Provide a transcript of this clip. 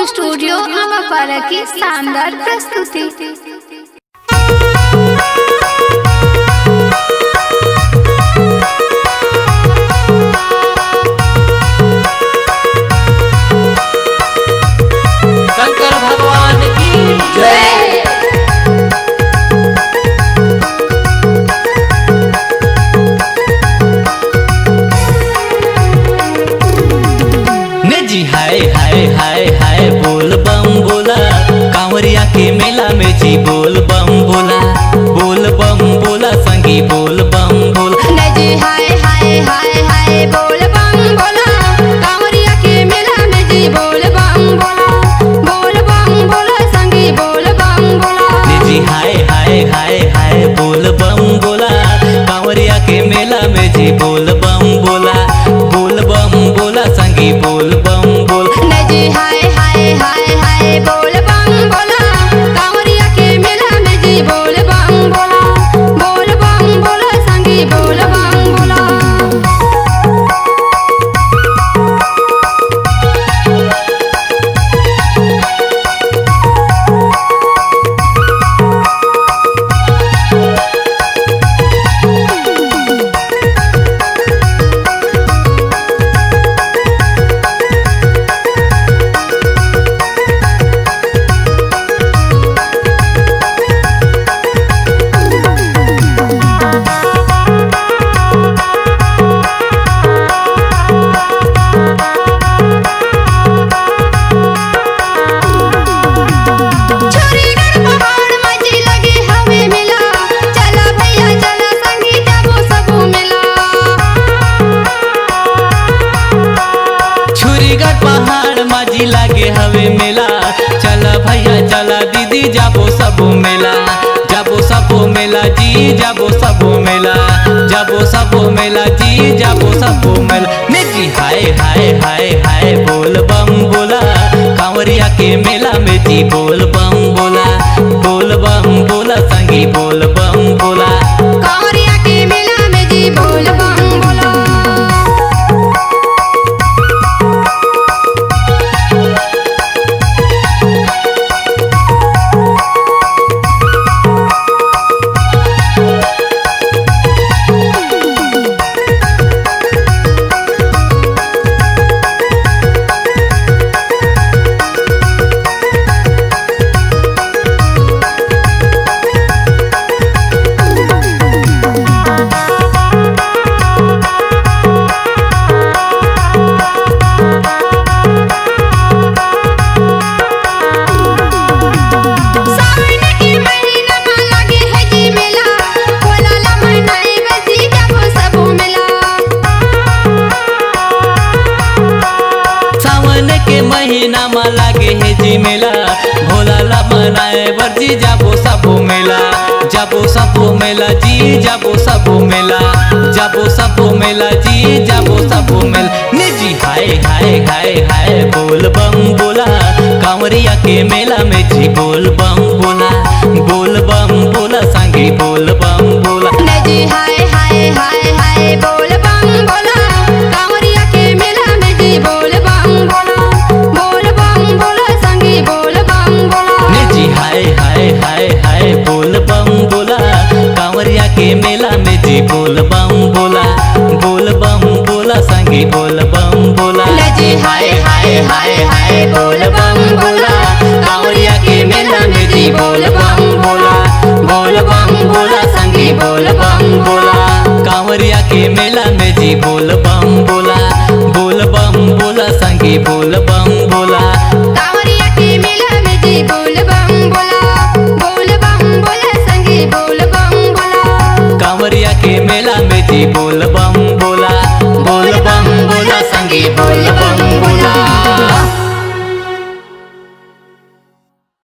Studio अमापारा की शानदार प्रस्तुति। शंकर भगवान की जय। जी हाय हाय हाय हाय बोल बम बोला, कांवरिया के मेला में जी बोल बम बोला, बोल बम बोला संगी बोल बम बोला। जी हाय हाय हाय हाय बोल बम बोला, कांवरिया के मेला में जी बोल बम बोला, बोल बम बोला संगी बोल बम बोला। जी हाय हाय हाय हाय बोल बम बोला, कांवरिया के मेला में जी बोल बम बोला, बोल बम बोला संगी बोल बम बोला। जी हाय हाय हाय हाय बोल बम बोला, कांवरिया के मेला में जी बोल बम बोला, बोल बम बोला संगी बोल बम बोला। लागे हवे मेला, चला भैया चला दीदी जाबो सबो मेला, जाबो सबो मेला जी जाबो सबो मेला, जाबो सबो मेला जी जाबो सबो मेला। ने जी हाय हाय हाय हाय बोल बम बोला, कांवरिया के मेला में जी बोल बम बोला, बोल बम बोला संगी बोल बम बोला। कांवरिया के मेला में जी बोल बम बोला। महीना में लागे है जी मेला, भोला ला मनाए बरजी जाबो सबो मेला, जाबो सबो मेला जी जाबो सबो मेला, जाबो सबो मेला जी जाबो सबो मेला। ने जी हाय हाय हाय हाय बोल बम बोला, कांवरिया के मेला में जी बोल बम बोला, बोल बम बोला संगी बोल बम बोला। ने जी हाय हाय हाय हाय बोल बम बोला, कांवरिया के मेला में जी बोल बम बोला, बोल बम बोला संगी बोल बम बोला। ने जी हाय हाय हाय हाय बोल बम बोला, कांवरिया के मेला में जी बोल बम बोला, बोल बम बोला संगी बोल बम बोला। ने जी हाय हाय हाय हाय बोल बम बोला, कांवरिया के मेला में जी बोल बम बोला, बोल बम बोला संगी बोल बम बोला। कांवरिया के मेला में जी बोल बम बोला, बोल बम बोला संगी बोल बम बोला। कांवरिया के मेला में जी बोल बम बोला, बोल बम बोला संगी बोल बम बोला। कांवरिया के मेला में जी बोल बम बोला, बोल बम बोला संगी बोल बम